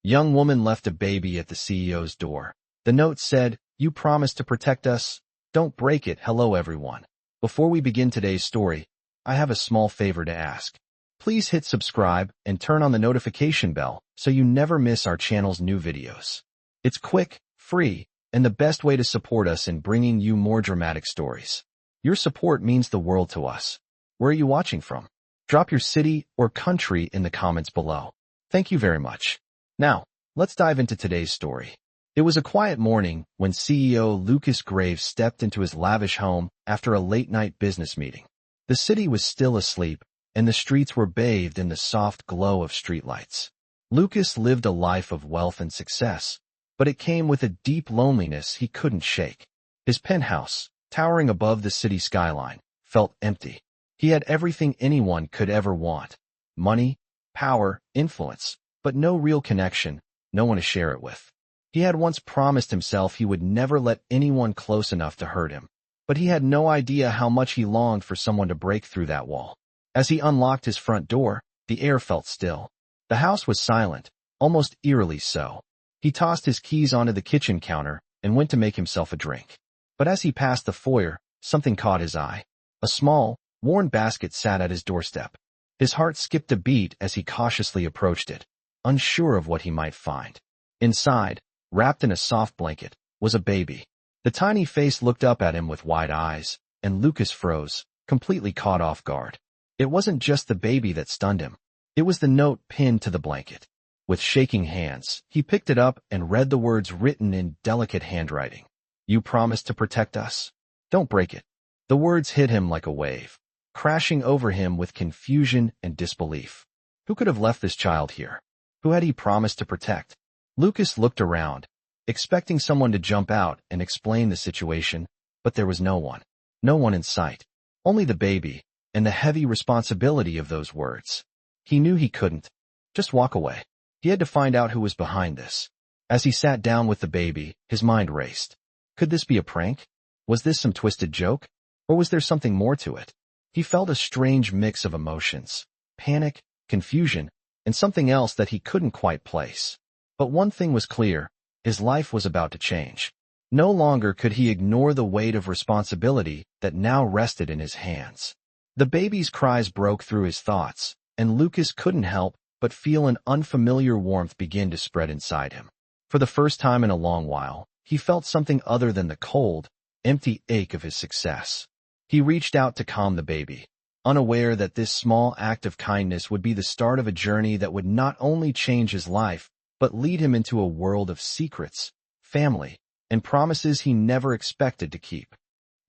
Young woman left a baby at the CEO's door. The note said, "You promised to protect us. Don't break it." Hello everyone. Before we begin today's story, I have a small favor to ask. Please hit subscribe and turn on the notification bell so you never miss our channel's new videos. It's quick, free, and the best way to support us in bringing you more dramatic stories. Your support means the world to us. Where are you watching from? Drop your city or country in the comments below. Thank you very much. Now, let's dive into today's story. It was a quiet morning when CEO Lucas Graves stepped into his lavish home after a late-night business meeting. The city was still asleep, and the streets were bathed in the soft glow of streetlights. Lucas lived a life of wealth and success, but it came with a deep loneliness he couldn't shake. His penthouse, towering above the city skyline, felt empty. He had everything anyone could ever want: money, power, influence, but no real connection, no one to share it with. He had once promised himself he would never let anyone close enough to hurt him, but he had no idea how much he longed for someone to break through that wall. As he unlocked his front door, the air felt still. The house was silent, almost eerily so. He tossed his keys onto the kitchen counter and went to make himself a drink. But as he passed the foyer, something caught his eye. A small, worn basket sat at his doorstep. His heart skipped a beat as he cautiously approached it, unsure of what he might find. Inside, wrapped in a soft blanket, was a baby. The tiny face looked up at him with wide eyes, and Lucas froze, completely caught off guard. It wasn't just the baby that stunned him. It was the note pinned to the blanket. With shaking hands, he picked it up and read the words written in delicate handwriting. "You promised to protect us. Don't break it." The words hit him like a wave, crashing over him with confusion and disbelief. Who could have left this child here? Who had he promised to protect? Lucas looked around, expecting someone to jump out and explain the situation, but there was no one. No one in sight. Only the baby, and the heavy responsibility of those words. He knew he couldn't just walk away. He had to find out who was behind this. As he sat down with the baby, his mind raced. Could this be a prank? Was this some twisted joke? Or was there something more to it? He felt a strange mix of emotions: panic, confusion, and something else that he couldn't quite place. But one thing was clear: his life was about to change. No longer could he ignore the weight of responsibility that now rested in his hands. The baby's cries broke through his thoughts, and Lucas couldn't help but feel an unfamiliar warmth begin to spread inside him. For the first time in a long while, he felt something other than the cold, empty ache of his success. He reached out to calm the baby, unaware that this small act of kindness would be the start of a journey that would not only change his life, but lead him into a world of secrets, family, and promises he never expected to keep.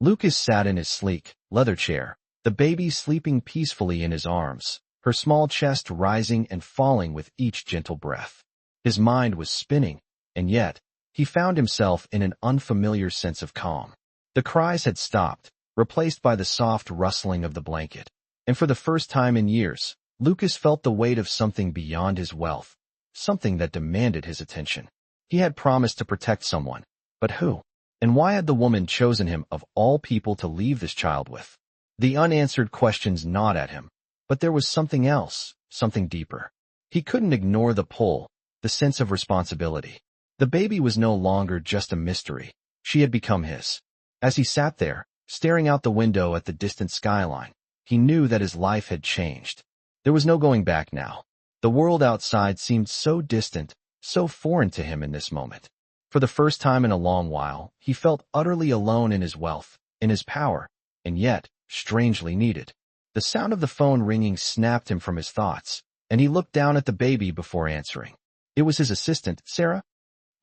Lucas sat in his sleek, leather chair, the baby sleeping peacefully in his arms, her small chest rising and falling with each gentle breath. His mind was spinning, and yet, he found himself in an unfamiliar sense of calm. The cries had stopped, replaced by the soft rustling of the blanket, and for the first time in years, Lucas felt the weight of something beyond his wealth, something that demanded his attention. He had promised to protect someone, but who? And why had the woman chosen him of all people to leave this child with? The unanswered questions gnawed at him, but there was something else, something deeper. He couldn't ignore the pull, the sense of responsibility. The baby was no longer just a mystery. She had become his. As he sat there, staring out the window at the distant skyline, he knew that his life had changed. There was no going back now. The world outside seemed so distant, so foreign to him in this moment. For the first time in a long while, he felt utterly alone in his wealth, in his power, and yet, strangely needed. The sound of the phone ringing snapped him from his thoughts, and he looked down at the baby before answering. It was his assistant, Sarah.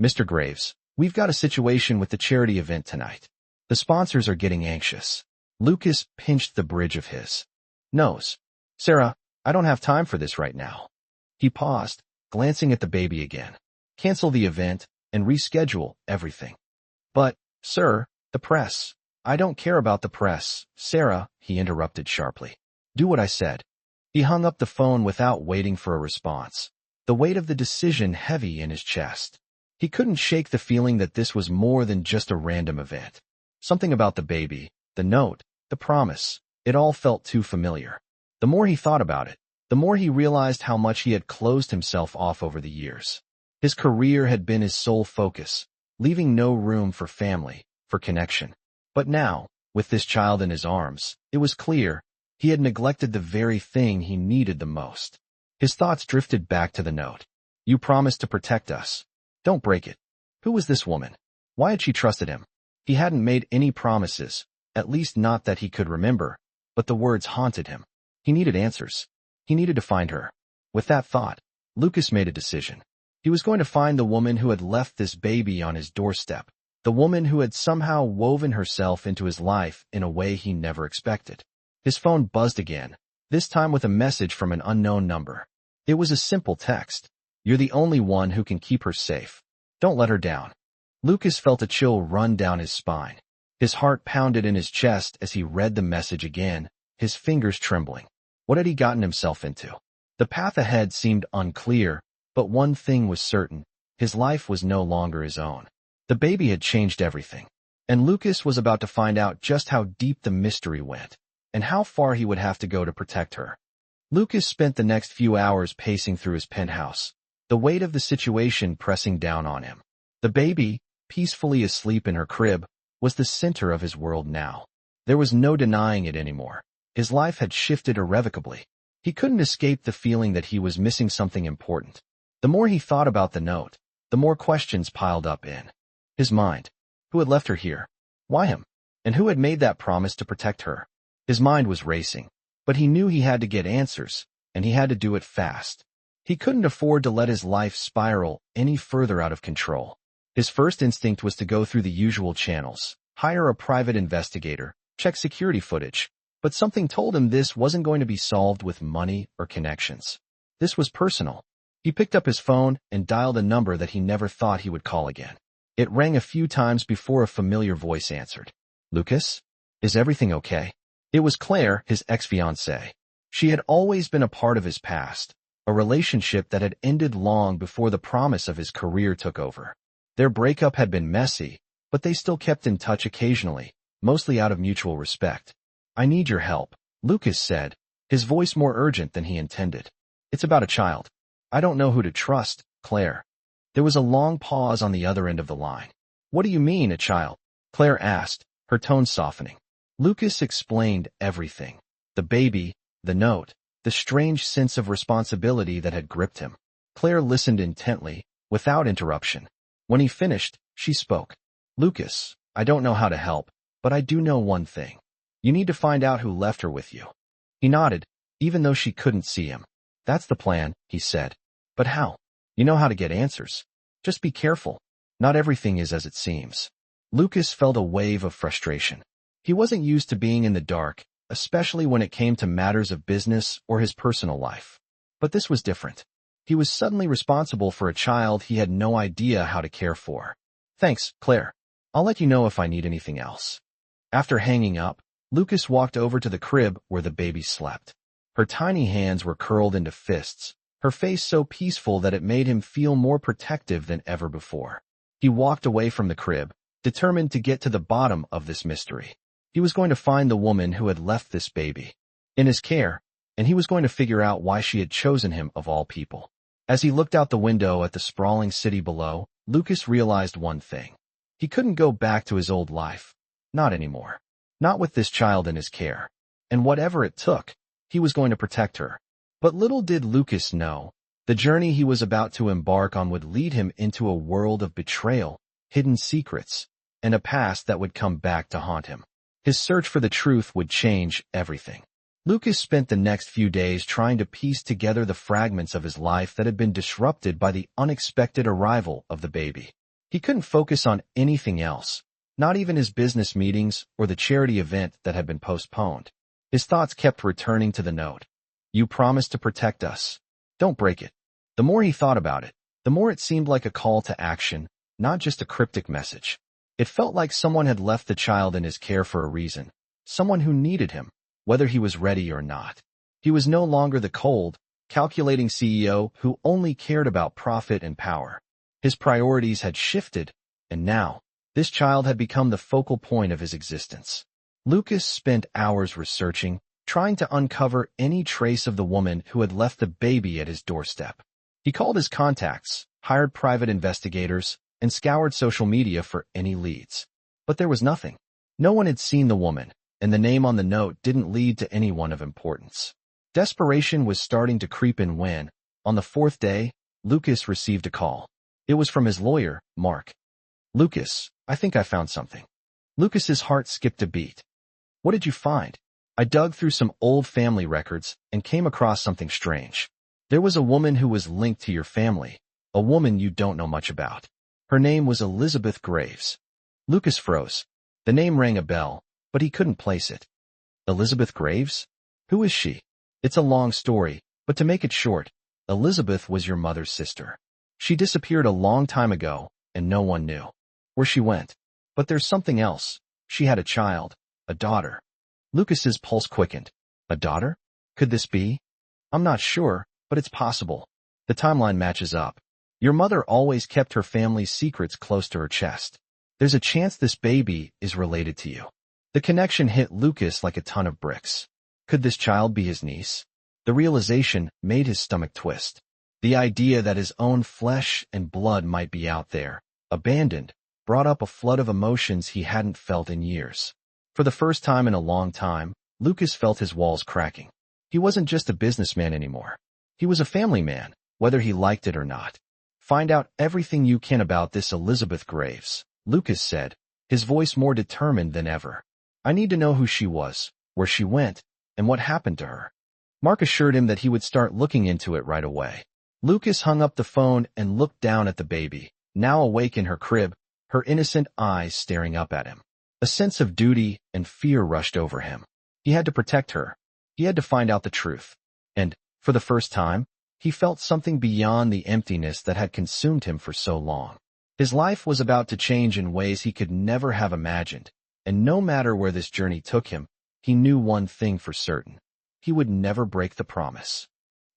"Mr. Graves, we've got a situation with the charity event tonight. The sponsors are getting anxious." Lucas pinched the bridge of his nose. "Sarah, I don't have time for this right now." He paused, glancing at the baby again. "Cancel the event and reschedule everything." "But, sir, the press." "I don't care about the press, Sarah," he interrupted sharply. "Do what I said." He hung up the phone without waiting for a response, the weight of the decision heavy in his chest. He couldn't shake the feeling that this was more than just a random event. Something about the baby, the note, the promise, it all felt too familiar. The more he thought about it, the more he realized how much he had closed himself off over the years. His career had been his sole focus, leaving no room for family, for connection. But now, with this child in his arms, it was clear he had neglected the very thing he needed the most. His thoughts drifted back to the note. You promised to protect us. Don't break it. Who was this woman? Why had she trusted him? He hadn't made any promises, at least not that he could remember, but the words haunted him. He needed answers. He needed to find her. With that thought, Lucas made a decision. He was going to find the woman who had left this baby on his doorstep, the woman who had somehow woven herself into his life in a way he never expected. His phone buzzed again, this time with a message from an unknown number. It was a simple text. You're the only one who can keep her safe. Don't let her down. Lucas felt a chill run down his spine. His heart pounded in his chest as he read the message again, his fingers trembling. What had he gotten himself into? The path ahead seemed unclear, but one thing was certain. His life was no longer his own. The baby had changed everything, and Lucas was about to find out just how deep the mystery went, and how far he would have to go to protect her. Lucas spent the next few hours pacing through his penthouse, the weight of the situation pressing down on him. The baby, peacefully asleep in her crib, was the center of his world now. There was no denying it anymore. His life had shifted irrevocably. He couldn't escape the feeling that he was missing something important. The more he thought about the note, the more questions piled up in his mind. Who had left her here? Why him? And who had made that promise to protect her? His mind was racing, but he knew he had to get answers, and he had to do it fast. He couldn't afford to let his life spiral any further out of control. His first instinct was to go through the usual channels, hire a private investigator, check security footage, but something told him this wasn't going to be solved with money or connections. This was personal. He picked up his phone and dialed a number that he never thought he would call again. It rang a few times before a familiar voice answered. Lucas? Is everything okay? It was Claire, his ex-fiancée. She had always been a part of his past, a relationship that had ended long before the promise of his career took over. Their breakup had been messy, but they still kept in touch occasionally, mostly out of mutual respect. I need your help, Lucas said, his voice more urgent than he intended. It's about a child. I don't know who to trust, Claire. There was a long pause on the other end of the line. What do you mean, a child? Claire asked, her tone softening. Lucas explained everything. The baby, the note, the strange sense of responsibility that had gripped him. Claire listened intently, without interruption. When he finished, she spoke. Lucas, I don't know how to help, but I do know one thing. You need to find out who left her with you. He nodded, even though she couldn't see him. That's the plan, he said. But how? You know how to get answers. Just be careful. Not everything is as it seems. Lucas felt a wave of frustration. He wasn't used to being in the dark, especially when it came to matters of business or his personal life. But this was different. He was suddenly responsible for a child he had no idea how to care for. Thanks, Claire. I'll let you know if I need anything else. After hanging up, Lucas walked over to the crib where the baby slept. Her tiny hands were curled into fists, her face so peaceful that it made him feel more protective than ever before. He walked away from the crib, determined to get to the bottom of this mystery. He was going to find the woman who had left this baby in his care, and he was going to figure out why she had chosen him of all people. As he looked out the window at the sprawling city below, Lucas realized one thing. He couldn't go back to his old life. Not anymore. Not with this child in his care. And whatever it took, he was going to protect her. But little did Lucas know, the journey he was about to embark on would lead him into a world of betrayal, hidden secrets, and a past that would come back to haunt him. His search for the truth would change everything. Lucas spent the next few days trying to piece together the fragments of his life that had been disrupted by the unexpected arrival of the baby. He couldn't focus on anything else, not even his business meetings or the charity event that had been postponed. His thoughts kept returning to the note. You promised to protect us. Don't break it. The more he thought about it, the more it seemed like a call to action, not just a cryptic message. It felt like someone had left the child in his care for a reason, someone who needed him, whether he was ready or not. He was no longer the cold, calculating CEO who only cared about profit and power. His priorities had shifted, and now, this child had become the focal point of his existence. Lucas spent hours researching, trying to uncover any trace of the woman who had left the baby at his doorstep. He called his contacts, hired private investigators, and scoured social media for any leads. But there was nothing. No one had seen the woman, and the name on the note didn't lead to anyone of importance. Desperation was starting to creep in when, on the fourth day, Lucas received a call. It was from his lawyer, Mark. "Lucas, I think I found something." Lucas's heart skipped a beat. "What did you find?" "I dug through some old family records and came across something strange. There was a woman who was linked to your family, a woman you don't know much about. Her name was Elizabeth Graves." Lucas froze. The name rang a bell, but he couldn't place it. Elizabeth Graves? Who is she? It's a long story, but to make it short, Elizabeth was your mother's sister. She disappeared a long time ago, and no one knew where she went. But there's something else. She had a child, a daughter. Lucas's pulse quickened. A daughter? Could this be? "I'm not sure, but it's possible. The timeline matches up. Your mother always kept her family's secrets close to her chest. There's a chance this baby is related to you." The connection hit Lucas like a ton of bricks. Could this child be his niece? The realization made his stomach twist. The idea that his own flesh and blood might be out there, abandoned, brought up a flood of emotions he hadn't felt in years. For the first time in a long time, Lucas felt his walls cracking. He wasn't just a businessman anymore. He was a family man, whether he liked it or not. "Find out everything you can about this Elizabeth Graves," Lucas said, his voice more determined than ever. "I need to know who she was, where she went, and what happened to her." Mark assured him that he would start looking into it right away. Lucas hung up the phone and looked down at the baby, now awake in her crib, her innocent eyes staring up at him. A sense of duty and fear rushed over him. He had to protect her. He had to find out the truth. And, for the first time, he felt something beyond the emptiness that had consumed him for so long. His life was about to change in ways he could never have imagined, and no matter where this journey took him, he knew one thing for certain. He would never break the promise.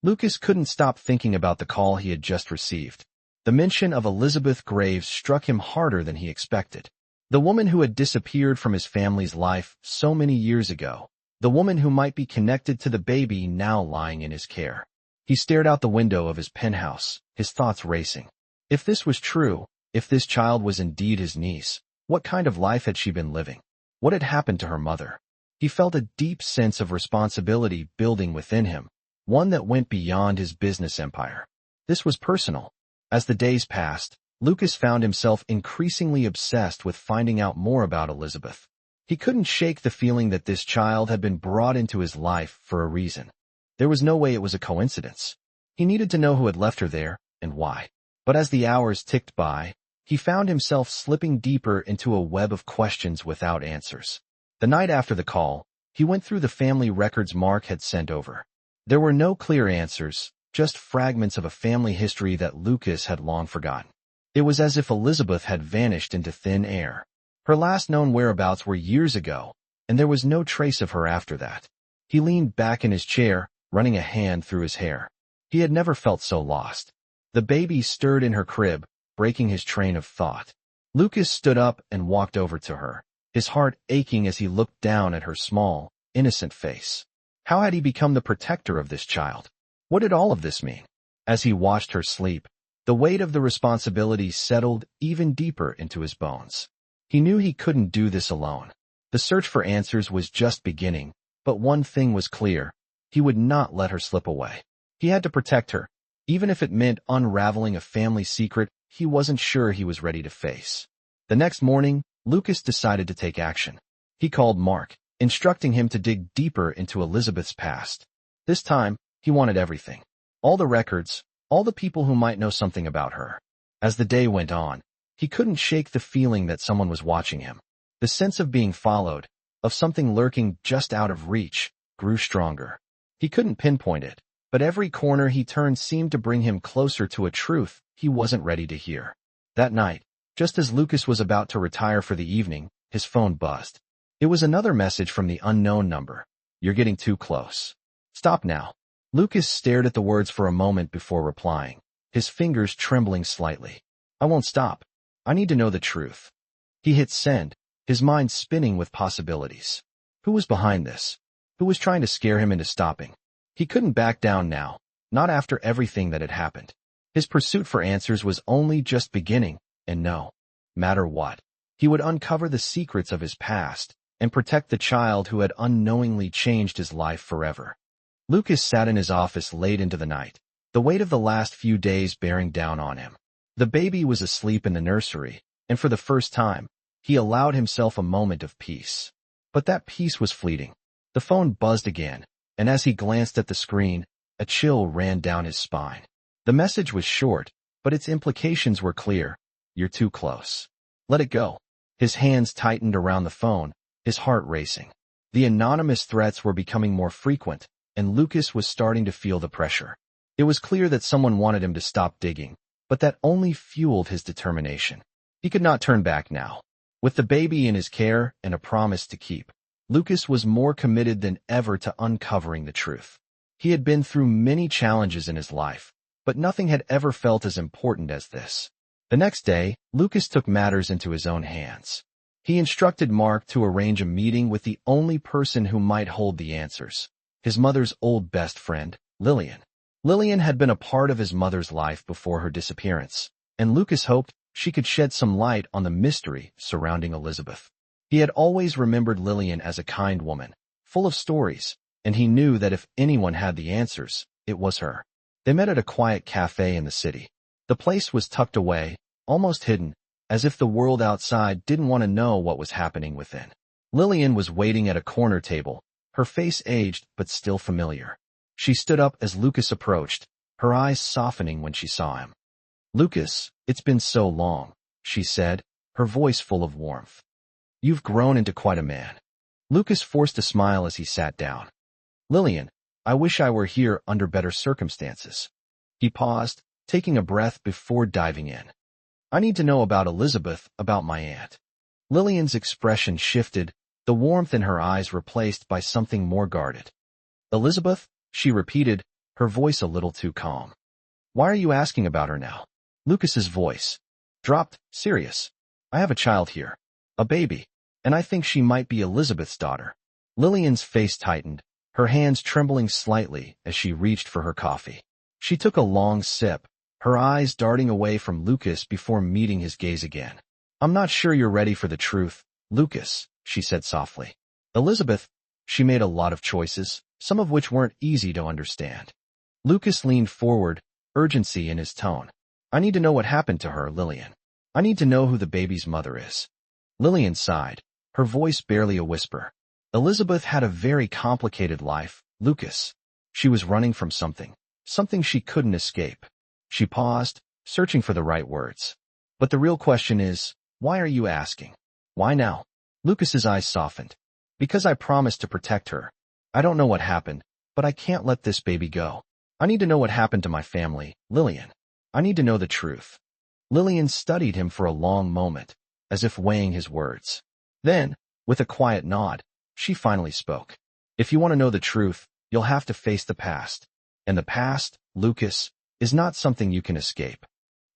Lucas couldn't stop thinking about the call he had just received. The mention of Elizabeth Graves struck him harder than he expected. The woman who had disappeared from his family's life so many years ago. The woman who might be connected to the baby now lying in his care. He stared out the window of his penthouse, his thoughts racing. If this was true, if this child was indeed his niece, what kind of life had she been living? What had happened to her mother? He felt a deep sense of responsibility building within him, one that went beyond his business empire. This was personal. As the days passed, Lucas found himself increasingly obsessed with finding out more about Elizabeth. He couldn't shake the feeling that this child had been brought into his life for a reason. There was no way it was a coincidence. He needed to know who had left her there, and why. But as the hours ticked by, he found himself slipping deeper into a web of questions without answers. The night after the call, he went through the family records Mark had sent over. There were no clear answers, just fragments of a family history that Lucas had long forgotten. It was as if Elizabeth had vanished into thin air. Her last known whereabouts were years ago, and there was no trace of her after that. He leaned back in his chair, running a hand through his hair. He had never felt so lost. The baby stirred in her crib, breaking his train of thought. Lucas stood up and walked over to her, his heart aching as he looked down at her small, innocent face. How had he become the protector of this child? What did all of this mean? As he watched her sleep, the weight of the responsibility settled even deeper into his bones. He knew he couldn't do this alone. The search for answers was just beginning, but one thing was clear. He would not let her slip away. He had to protect her, even if it meant unraveling a family secret he wasn't sure he was ready to face. The next morning, Lucas decided to take action. He called Mark, instructing him to dig deeper into Elizabeth's past. This time, he wanted everything. All the records, all the people who might know something about her. As the day went on, he couldn't shake the feeling that someone was watching him. The sense of being followed, of something lurking just out of reach, grew stronger. He couldn't pinpoint it, but every corner he turned seemed to bring him closer to a truth he wasn't ready to hear. That night, just as Lucas was about to retire for the evening, his phone buzzed. It was another message from the unknown number. "You're getting too close. Stop now." Lucas stared at the words for a moment before replying, his fingers trembling slightly. "I won't stop. I need to know the truth." He hit send, his mind spinning with possibilities. Who was behind this? Who was trying to scare him into stopping? He couldn't back down now, not after everything that had happened. His pursuit for answers was only just beginning, and no matter what, he would uncover the secrets of his past and protect the child who had unknowingly changed his life forever. Lucas sat in his office late into the night, the weight of the last few days bearing down on him. The baby was asleep in the nursery, and for the first time, he allowed himself a moment of peace. But that peace was fleeting. The phone buzzed again, and as he glanced at the screen, a chill ran down his spine. The message was short, but its implications were clear. You're too close. Let it go. His hands tightened around the phone, his heart racing. The anonymous threats were becoming more frequent, and Lucas was starting to feel the pressure. It was clear that someone wanted him to stop digging, but that only fueled his determination. He could not turn back now. With the baby in his care and a promise to keep, Lucas was more committed than ever to uncovering the truth. He had been through many challenges in his life, but nothing had ever felt as important as this. The next day, Lucas took matters into his own hands. He instructed Mark to arrange a meeting with the only person who might hold the answers, his mother's old best friend, Lillian. Lillian had been a part of his mother's life before her disappearance, and Lucas hoped she could shed some light on the mystery surrounding Elizabeth. He had always remembered Lillian as a kind woman, full of stories, and he knew that if anyone had the answers, it was her. They met at a quiet cafe in the city. The place was tucked away, almost hidden, as if the world outside didn't want to know what was happening within. Lillian was waiting at a corner table, her face aged but still familiar. She stood up as Lucas approached, her eyes softening when she saw him. "Lucas, it's been so long," she said, her voice full of warmth. "You've grown into quite a man." Lucas forced a smile as he sat down. "Lillian, I wish I were here under better circumstances." He paused, taking a breath before diving in. "I need to know about Elizabeth, about my aunt." Lillian's expression shifted, the warmth in her eyes replaced by something more guarded. "Elizabeth?" she repeated, her voice a little too calm. "Why are you asking about her now?" Lucas's voice dropped, serious. "I have a child here, a baby, and I think she might be Elizabeth's daughter." Lillian's face tightened, her hands trembling slightly as she reached for her coffee. She took a long sip, her eyes darting away from Lucas before meeting his gaze again. "I'm not sure you're ready for the truth, Lucas," she said softly. "Elizabeth, she made a lot of choices, some of which weren't easy to understand." Lucas leaned forward, urgency in his tone. "I need to know what happened to her, Lillian. I need to know who the baby's mother is." Lillian sighed, her voice barely a whisper. "Elizabeth had a very complicated life, Lucas. She was running from something she couldn't escape." She paused, searching for the right words. "But the real question is, why are you asking? Why now?" Lucas's eyes softened. "Because I promised to protect her. I don't know what happened, but I can't let this baby go. I need to know what happened to my family, Lillian. I need to know the truth." Lillian studied him for a long moment, as if weighing his words. Then, with a quiet nod, she finally spoke. "If you want to know the truth, you'll have to face the past. And the past, Lucas, is not something you can escape."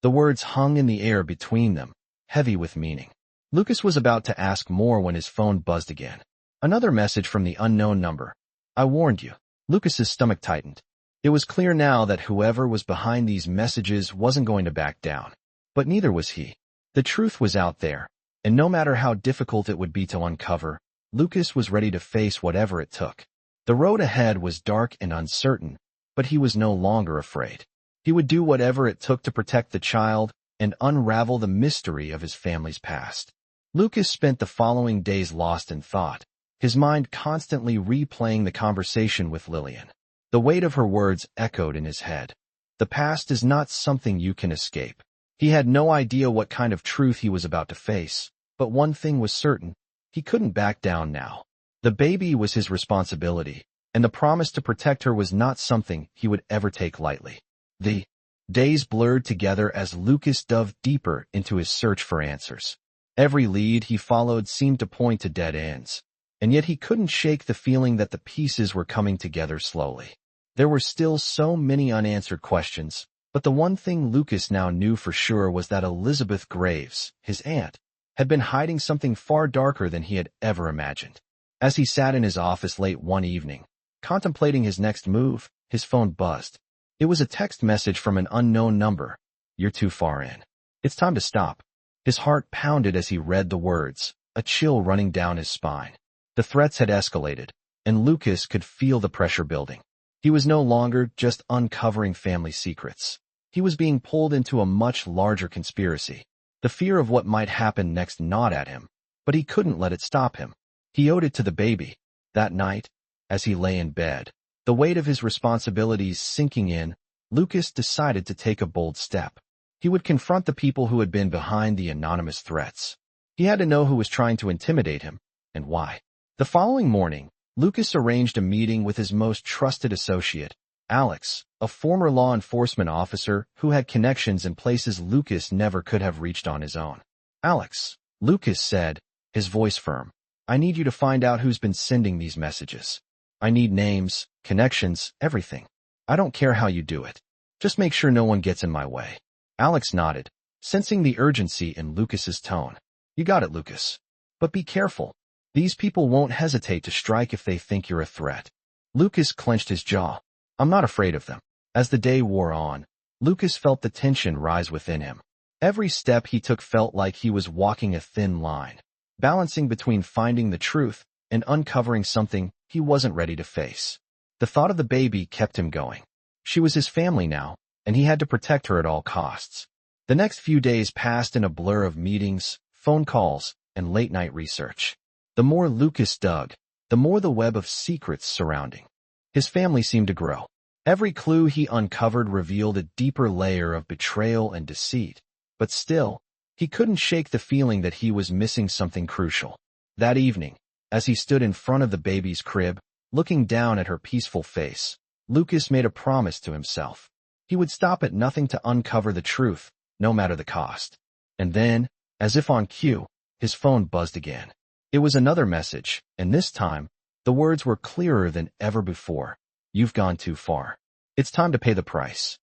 The words hung in the air between them, heavy with meaning. Lucas was about to ask more when his phone buzzed again. Another message from the unknown number. "I warned you." Lucas's stomach tightened. It was clear now that whoever was behind these messages wasn't going to back down. But neither was he. The truth was out there, and no matter how difficult it would be to uncover, Lucas was ready to face whatever it took. The road ahead was dark and uncertain, but he was no longer afraid. He would do whatever it took to protect the child and unravel the mystery of his family's past. Lucas spent the following days lost in thought, his mind constantly replaying the conversation with Lillian. The weight of her words echoed in his head. The past is not something you can escape. He had no idea what kind of truth he was about to face, but one thing was certain, he couldn't back down now. The baby was his responsibility, and the promise to protect her was not something he would ever take lightly. The days blurred together as Lucas dove deeper into his search for answers. Every lead he followed seemed to point to dead ends, and yet he couldn't shake the feeling that the pieces were coming together slowly. There were still so many unanswered questions, but the one thing Lucas now knew for sure was that Elizabeth Graves, his aunt, had been hiding something far darker than he had ever imagined. As he sat in his office late one evening, contemplating his next move, his phone buzzed. It was a text message from an unknown number. "You're too far in. It's time to stop." His heart pounded as he read the words, a chill running down his spine. The threats had escalated, and Lucas could feel the pressure building. He was no longer just uncovering family secrets. He was being pulled into a much larger conspiracy. The fear of what might happen next gnawed at him, but he couldn't let it stop him. He owed it to the baby. That night, as he lay in bed, the weight of his responsibilities sinking in, Lucas decided to take a bold step. He would confront the people who had been behind the anonymous threats. He had to know who was trying to intimidate him, and why. The following morning, Lucas arranged a meeting with his most trusted associate, Alex, a former law enforcement officer who had connections in places Lucas never could have reached on his own. "Alex," Lucas said, his voice firm, "I need you to find out who's been sending these messages. I need names, connections, everything. I don't care how you do it. Just make sure no one gets in my way." Alex nodded, sensing the urgency in Lucas's tone. "You got it, Lucas. But be careful. These people won't hesitate to strike if they think you're a threat." Lucas clenched his jaw. "I'm not afraid of them." As the day wore on, Lucas felt the tension rise within him. Every step he took felt like he was walking a thin line, balancing between finding the truth and uncovering something he wasn't ready to face. The thought of the baby kept him going. She was his family now, and he had to protect her at all costs. The next few days passed in a blur of meetings, phone calls, and late-night research. The more Lucas dug, the more the web of secrets surrounding his family seemed to grow. Every clue he uncovered revealed a deeper layer of betrayal and deceit. But still, he couldn't shake the feeling that he was missing something crucial. That evening, as he stood in front of the baby's crib, looking down at her peaceful face, Lucas made a promise to himself. He would stop at nothing to uncover the truth, no matter the cost. And then, as if on cue, his phone buzzed again. It was another message, and this time, the words were clearer than ever before. "You've gone too far. It's time to pay the price."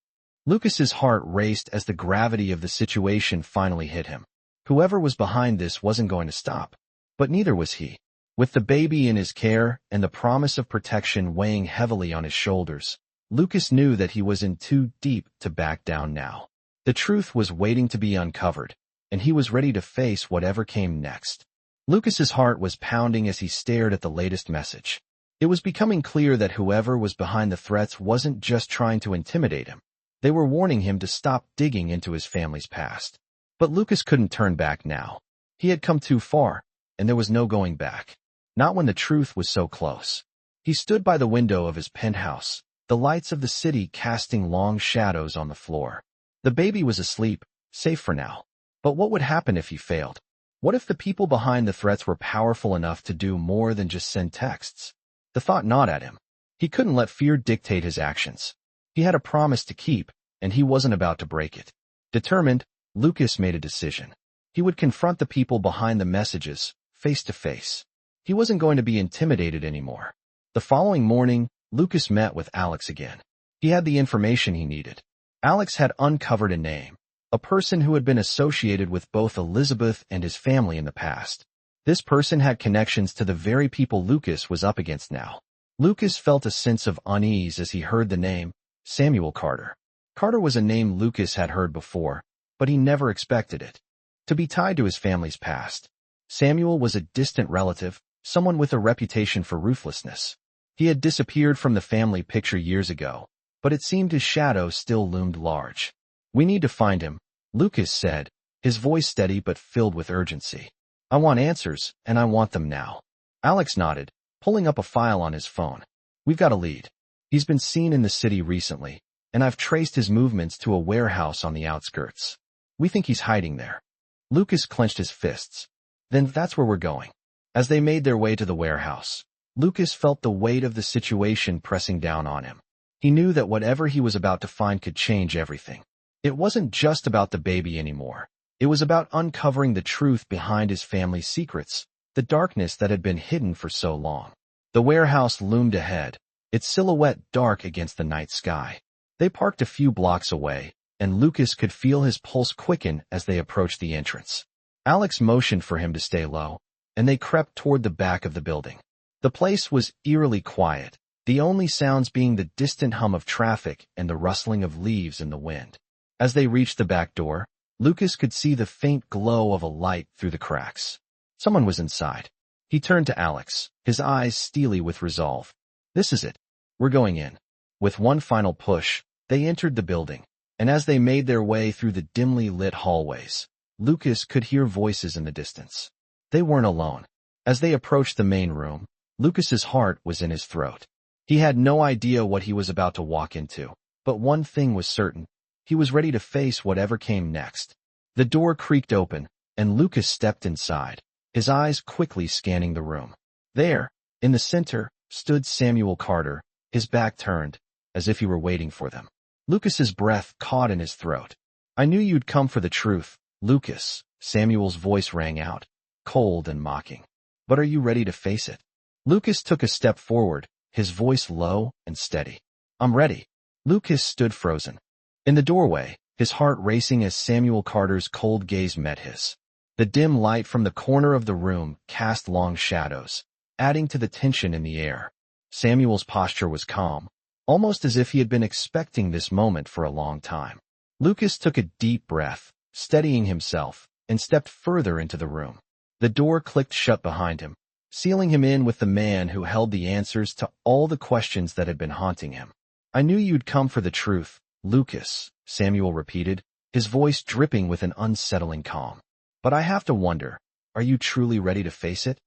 Lucas's heart raced as the gravity of the situation finally hit him. Whoever was behind this wasn't going to stop. But neither was he. With the baby in his care and the promise of protection weighing heavily on his shoulders, Lucas knew that he was in too deep to back down now. The truth was waiting to be uncovered, and he was ready to face whatever came next. Lucas's heart was pounding as he stared at the latest message. It was becoming clear that whoever was behind the threats wasn't just trying to intimidate him. They were warning him to stop digging into his family's past. But Lucas couldn't turn back now. He had come too far, and there was no going back. Not when the truth was so close. He stood by the window of his penthouse, the lights of the city casting long shadows on the floor. The baby was asleep, safe for now. But what would happen if he failed? What if the people behind the threats were powerful enough to do more than just send texts? The thought gnawed at him. He couldn't let fear dictate his actions. He had a promise to keep, and he wasn't about to break it. Determined, Lucas made a decision. He would confront the people behind the messages, face to face. He wasn't going to be intimidated anymore. The following morning, Lucas met with Alex again. He had the information he needed. Alex had uncovered a name, a person who had been associated with both Elizabeth and his family in the past. This person had connections to the very people Lucas was up against now. Lucas felt a sense of unease as he heard the name, Samuel Carter. Carter was a name Lucas had heard before, but he never expected it to be tied to his family's past. Samuel was a distant relative, someone with a reputation for ruthlessness. He had disappeared from the family picture years ago, but it seemed his shadow still loomed large. "We need to find him," Lucas said, his voice steady but filled with urgency. "I want answers, and I want them now." Alex nodded, pulling up a file on his phone. "We've got a lead. He's been seen in the city recently, and I've traced his movements to a warehouse on the outskirts. We think he's hiding there." Lucas clenched his fists. "Then that's where we're going." As they made their way to the warehouse, Lucas felt the weight of the situation pressing down on him. He knew that whatever he was about to find could change everything. It wasn't just about the baby anymore. It was about uncovering the truth behind his family's secrets, the darkness that had been hidden for so long. The warehouse loomed ahead, its silhouette dark against the night sky. They parked a few blocks away, and Lucas could feel his pulse quicken as they approached the entrance. Alex motioned for him to stay low, and they crept toward the back of the building. The place was eerily quiet, the only sounds being the distant hum of traffic and the rustling of leaves in the wind. As they reached the back door, Lucas could see the faint glow of a light through the cracks. Someone was inside. He turned to Alex, his eyes steely with resolve. "This is it. We're going in." With one final push, they entered the building, and as they made their way through the dimly lit hallways, Lucas could hear voices in the distance. They weren't alone. As they approached the main room, Lucas's heart was in his throat. He had no idea what he was about to walk into, but one thing was certain. He was ready to face whatever came next. The door creaked open, and Lucas stepped inside, his eyes quickly scanning the room. There, in the center, stood Samuel Carter, his back turned, as if he were waiting for them. Lucas's breath caught in his throat. "I knew you'd come for the truth, Lucas," Samuel's voice rang out, cold and mocking. "But are you ready to face it?" Lucas took a step forward, his voice low and steady. "I'm ready." Lucas stood frozen. In the doorway, his heart racing as Samuel Carter's cold gaze met his. The dim light from the corner of the room cast long shadows, adding to the tension in the air. Samuel's posture was calm, almost as if he had been expecting this moment for a long time. Lucas took a deep breath, steadying himself, and stepped further into the room. The door clicked shut behind him, sealing him in with the man who held the answers to all the questions that had been haunting him. "I knew you'd come for the truth, Lucas," Samuel repeated, his voice dripping with an unsettling calm. "But I have to wonder, are you truly ready to face it?"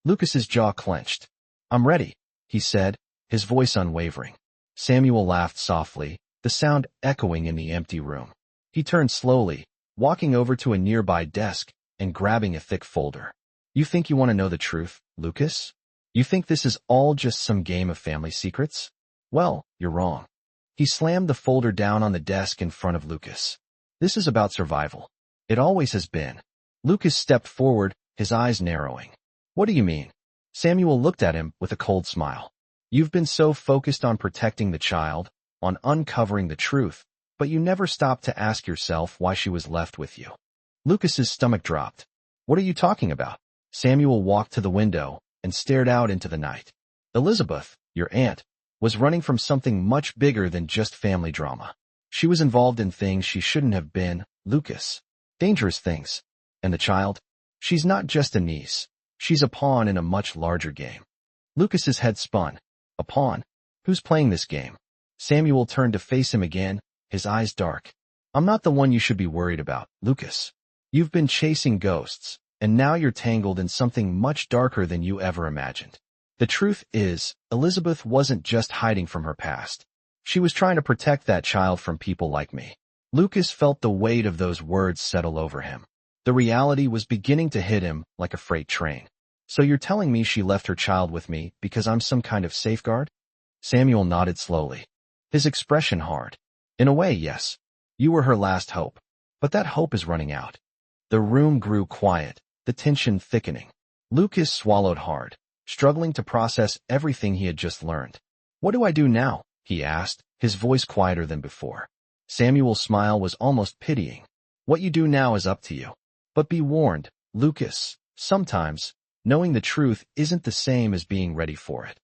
Lucas's jaw clenched. "I'm ready," he said, his voice unwavering. Samuel laughed softly, the sound echoing in the empty room. He turned slowly, walking over to a nearby desk and grabbing a thick folder. "You think you want to know the truth, Lucas? You think this is all just some game of family secrets? Well, you're wrong." He slammed the folder down on the desk in front of Lucas. "This is about survival. It always has been." Lucas stepped forward, his eyes narrowing. "What do you mean?" Samuel looked at him with a cold smile. "You've been so focused on protecting the child, on uncovering the truth, but you never stopped to ask yourself why she was left with you." Lucas's stomach dropped. "What are you talking about?" Samuel walked to the window and stared out into the night. "Elizabeth, your aunt, was running from something much bigger than just family drama. She was involved in things she shouldn't have been, Lucas. Dangerous things. And the child? She's not just a niece. She's a pawn in a much larger game." Lucas's head spun. "A pawn? Who's playing this game?" Samuel turned to face him again, his eyes dark. "I'm not the one you should be worried about, Lucas. You've been chasing ghosts, and now you're tangled in something much darker than you ever imagined. The truth is, Elizabeth wasn't just hiding from her past. She was trying to protect that child from people like me." Lucas felt the weight of those words settle over him. The reality was beginning to hit him like a freight train. "So you're telling me she left her child with me because I'm some kind of safeguard?" Samuel nodded slowly, his expression hard. "In a way, yes. You were her last hope. But that hope is running out." The room grew quiet, the tension thickening. Lucas swallowed hard, struggling to process everything he had just learned. "What do I do now?" he asked, his voice quieter than before. Samuel's smile was almost pitying. "What you do now is up to you. But be warned, Lucas, sometimes, knowing the truth isn't the same as being ready for it."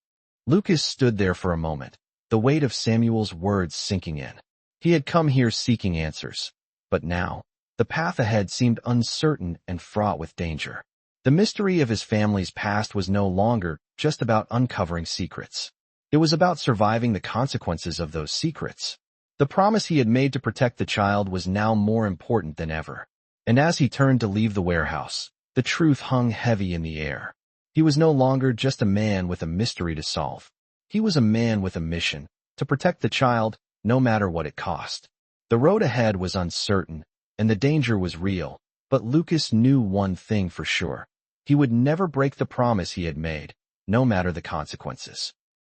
Lucas stood there for a moment, the weight of Samuel's words sinking in. He had come here seeking answers. But now, the path ahead seemed uncertain and fraught with danger. The mystery of his family's past was no longer just about uncovering secrets. It was about surviving the consequences of those secrets. The promise he had made to protect the child was now more important than ever. And as he turned to leave the warehouse, the truth hung heavy in the air. He was no longer just a man with a mystery to solve. He was a man with a mission, to protect the child, no matter what it cost. The road ahead was uncertain, and the danger was real, but Lucas knew one thing for sure. He would never break the promise he had made, no matter the consequences.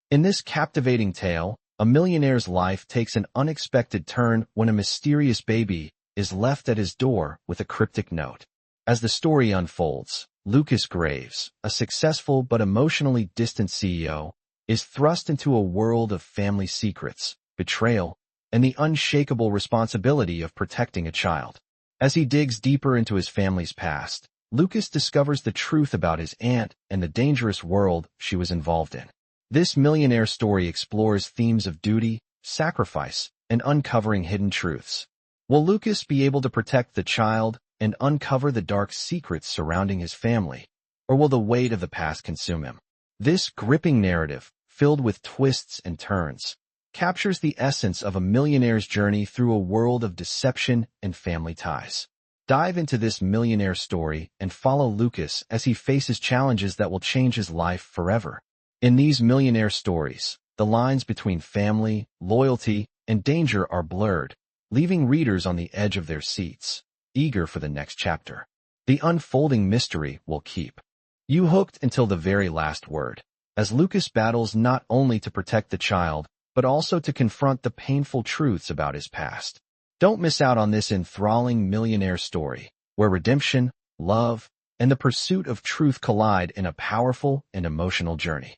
In this captivating tale, a millionaire's life takes an unexpected turn when a mysterious baby is left at his door with a cryptic note. As the story unfolds, Lucas Graves, a successful but emotionally distant CEO, is thrust into a world of family secrets, betrayal, and the unshakable responsibility of protecting a child. As he digs deeper into his family's past, Lucas discovers the truth about his aunt and the dangerous world she was involved in. This millionaire story explores themes of duty, sacrifice, and uncovering hidden truths. Will Lucas be able to protect the child and uncover the dark secrets surrounding his family, or will the weight of the past consume him? This gripping narrative, filled with twists and turns, captures the essence of a millionaire's journey through a world of deception and family ties. Dive into this millionaire story and follow Lucas as he faces challenges that will change his life forever. In these millionaire stories, the lines between family, loyalty, and danger are blurred, leaving readers on the edge of their seats, eager for the next chapter. The unfolding mystery will keep you hooked until the very last word, as Lucas battles not only to protect the child, but also to confront the painful truths about his past. Don't miss out on this enthralling millionaire story, where redemption, love, and the pursuit of truth collide in a powerful and emotional journey.